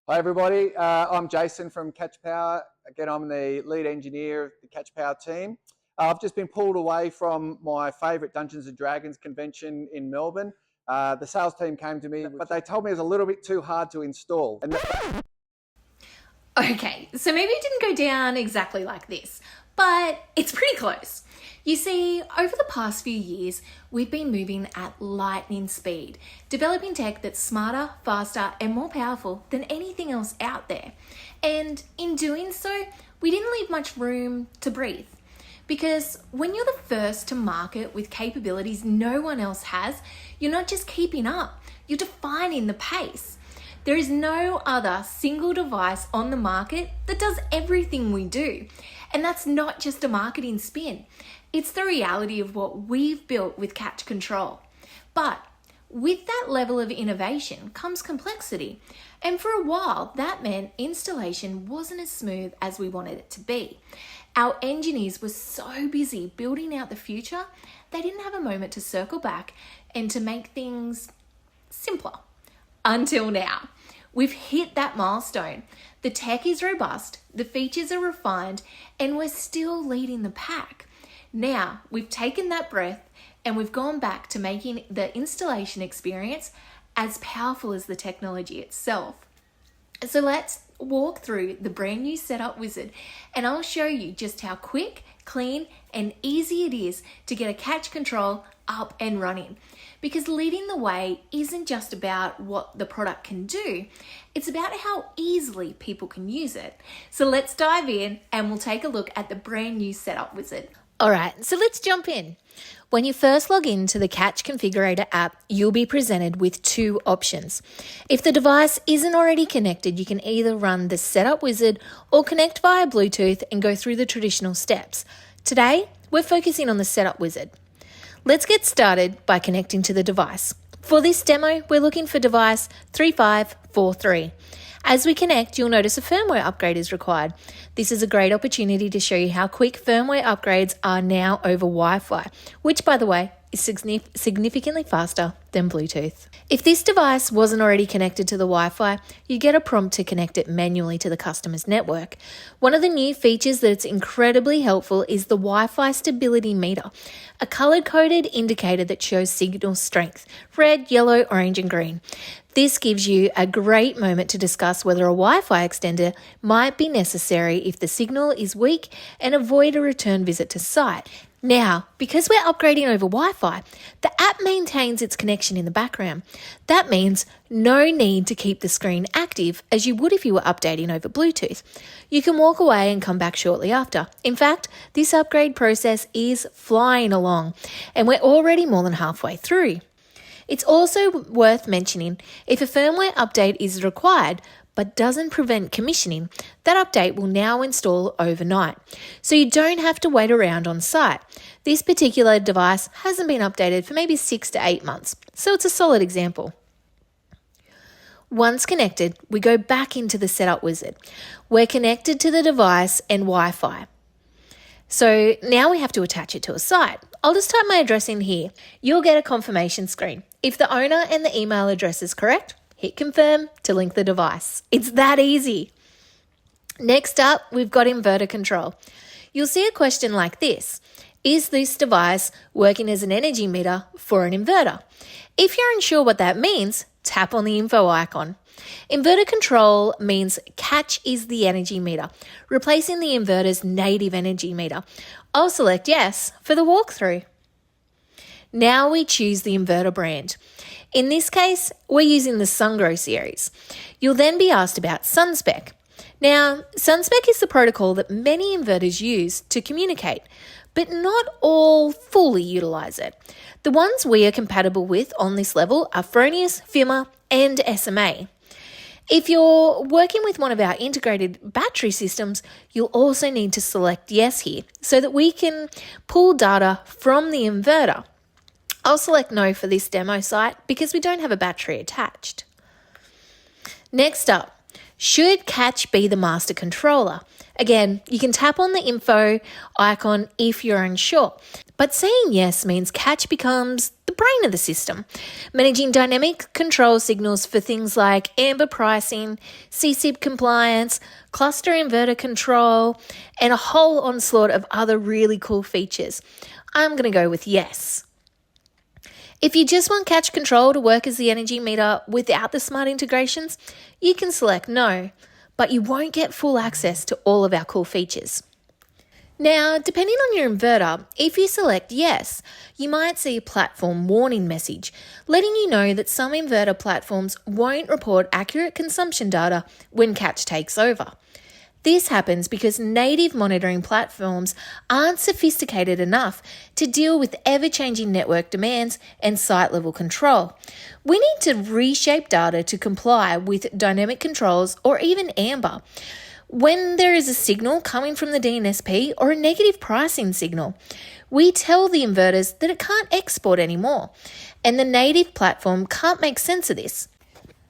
Hi everybody, I'm Jason from Catch Power. Again, I'm the lead engineer of the Catch Power team. I've just been pulled away from my favourite Dungeons & Dragons convention in Melbourne. The sales team came to me, but they told me it was a little bit too hard to install. Okay, so maybe it didn't go down exactly like this, but it's pretty close. You see, over the past few years, we've been moving at lightning speed, developing tech that's smarter, faster, and more powerful than anything else out there. And in doing so, we didn't leave much room to breathe. Because when you're the first to market with capabilities no one else has, you're not just keeping up, you're defining the pace. There is no other single device on the market that does everything we do. And that's not just a marketing spin. It's the reality of what we've built with CATCH Control. But with that level of innovation comes complexity. And for a while, that meant installation wasn't as smooth as we wanted it to be. Our engineers were so busy building out the future, they didn't have a moment to circle back and to make things simpler. Until now. We've hit that milestone. The tech is robust, the features are refined, and we're still leading the pack. Now, we've taken that breath and we've gone back to making the installation experience as powerful as the technology itself. So let's walk through the brand new setup wizard and I'll show you just how quick, clean, and easy it is to get a CATCH control up and running. Because leading the way isn't just about what the product can do, it's about how easily people can use it. So let's dive in and we'll take a look at the brand new setup wizard. All right, so let's jump in. When you first log into the CATCH Configurator app, you'll be presented with two options. If the device isn't already connected, you can either run the setup wizard or connect via Bluetooth and go through the traditional steps. Today, we're focusing on the setup wizard. Let's get started by connecting to the device. For this demo, we're looking for device 3543. As we connect, you'll notice a firmware upgrade is required. This is a great opportunity to show you how quick firmware upgrades are now over Wi-Fi, which, by the way, is significantly faster than Bluetooth. If this device wasn't already connected to the Wi-Fi, you get a prompt to connect it manually to the customer's network. One of the new features that's incredibly helpful is the Wi-Fi stability meter, a color-coded indicator that shows signal strength, red, yellow, orange, and green. This gives you a great moment to discuss whether a Wi-Fi extender might be necessary if the signal is weak and avoid a return visit to site. Now, because we're upgrading over Wi-Fi, the app maintains its connection in the background. That means no need to keep the screen active as you would if you were updating over Bluetooth. You can walk away and come back shortly after. In fact, this upgrade process is flying along, and we're already more than halfway through. It's also worth mentioning if a firmware update is required but doesn't prevent commissioning, that update will now install overnight, so you don't have to wait around on site. This particular device hasn't been updated for maybe 6 to 8 months, so it's a solid example. Once connected, we go back into the setup wizard. We're connected to the device and Wi-Fi. So now we have to attach it to a site. I'll just type my address in here. You'll get a confirmation screen. If the owner and the email address is correct, hit confirm to link the device. It's that easy. Next up, we've got inverter control. You'll see a question like this. Is this device working as an energy meter for an inverter? If you're unsure what that means, tap on the info icon. Inverter control means CATCH is the energy meter, replacing the inverter's native energy meter. I'll select yes for the walkthrough. Now we choose the inverter brand. In this case, we're using the SunGrow series. You'll then be asked about SunSpec. Now, SunSpec is the protocol that many inverters use to communicate, but not all fully utilize it. The ones we are compatible with on this level are Fronius, FIMA, and SMA. If you're working with one of our integrated battery systems, you'll also need to select yes here so that we can pull data from the inverter. I'll select no for this demo site because we don't have a battery attached. Next up, should CATCH be the master controller? Again, you can tap on the info icon if you're unsure, but saying yes means CATCH becomes the brain of the system, managing dynamic control signals for things like amber pricing, CSIP compliance, cluster inverter control, and a whole onslaught of other really cool features. I'm going to go with yes. If you just want CATCH Control to work as the energy meter without the smart integrations, you can select no, but you won't get full access to all of our cool features. Now, depending on your inverter, if you select yes, you might see a platform warning message letting you know that some inverter platforms won't report accurate consumption data when CATCH takes over. This happens because native monitoring platforms aren't sophisticated enough to deal with ever-changing network demands and site-level control. We need to reshape data to comply with dynamic controls or even amber. When there is a signal coming from the DNSP or a negative pricing signal, we tell the inverters that it can't export anymore, and the native platform can't make sense of this.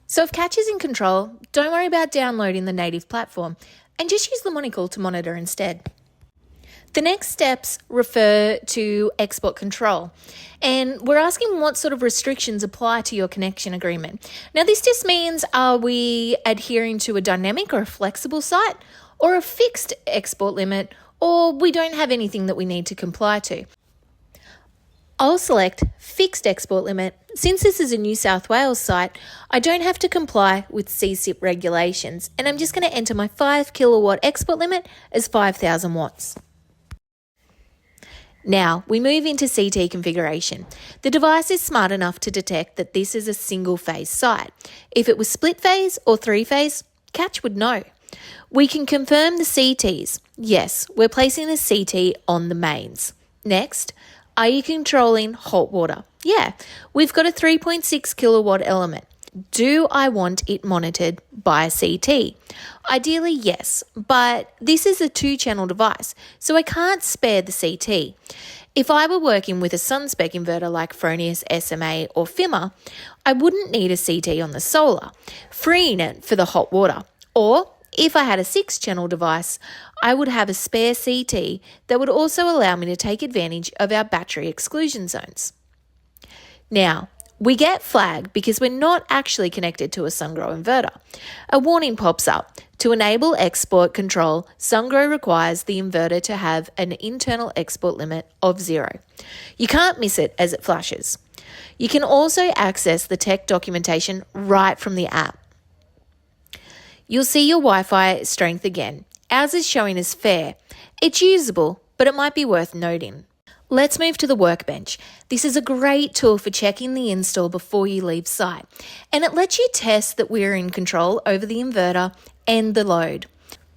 So if CATCH is in control, don't worry about downloading the native platform, and just use the monocle to monitor instead. The next steps refer to export control, and we're asking what sort of restrictions apply to your connection agreement. Now, this just means, are we adhering to a dynamic or a flexible site, or a fixed export limit, or we don't have anything that we need to comply to? I'll select fixed export limit. Since this is a New South Wales site, I don't have to comply with CSIP regulations, and I'm just going to enter my 5 kilowatt export limit as 5,000 watts. Now, we move into CT configuration. The device is smart enough to detect that this is a single phase site. If it was split phase or 3-phase, CATCH would know. We can confirm the CTs. Yes, we're placing the CT on the mains. Next, are you controlling hot water? Yeah, we've got a 3.6 kilowatt element. Do I want it monitored by a CT? Ideally, yes, but this is a 2-channel device, so I can't spare the CT. If I were working with a Sunspec inverter like Fronius, SMA or Firmware, I wouldn't need a CT on the solar, freeing it for the hot water. Or if I had a 6-channel device, I would have a spare CT that would also allow me to take advantage of our battery exclusion zones. Now, we get flagged because we're not actually connected to a SunGrow inverter. A warning pops up. To enable export control, SunGrow requires the inverter to have an internal export limit of 0. You can't miss it as it flashes. You can also access the tech documentation right from the app. You'll see your Wi-Fi strength again. Ours is showing as fair. It's usable, but it might be worth noting. Let's move to the workbench. This is a great tool for checking the install before you leave site, and it lets you test that we're in control over the inverter and the load.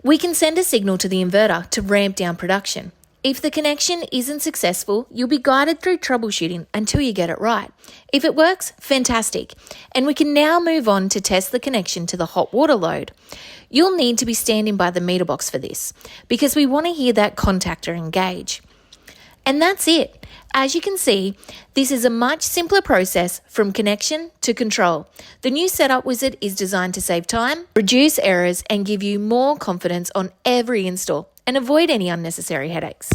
We can send a signal to the inverter to ramp down production. If the connection isn't successful, you'll be guided through troubleshooting until you get it right. If it works, fantastic. And we can now move on to test the connection to the hot water load. You'll need to be standing by the meter box for this, because we want to hear that contactor engage. And that's it. As you can see, this is a much simpler process from connection to control. The new Setup Wizard is designed to save time, reduce errors, and give you more confidence on every install and avoid any unnecessary headaches.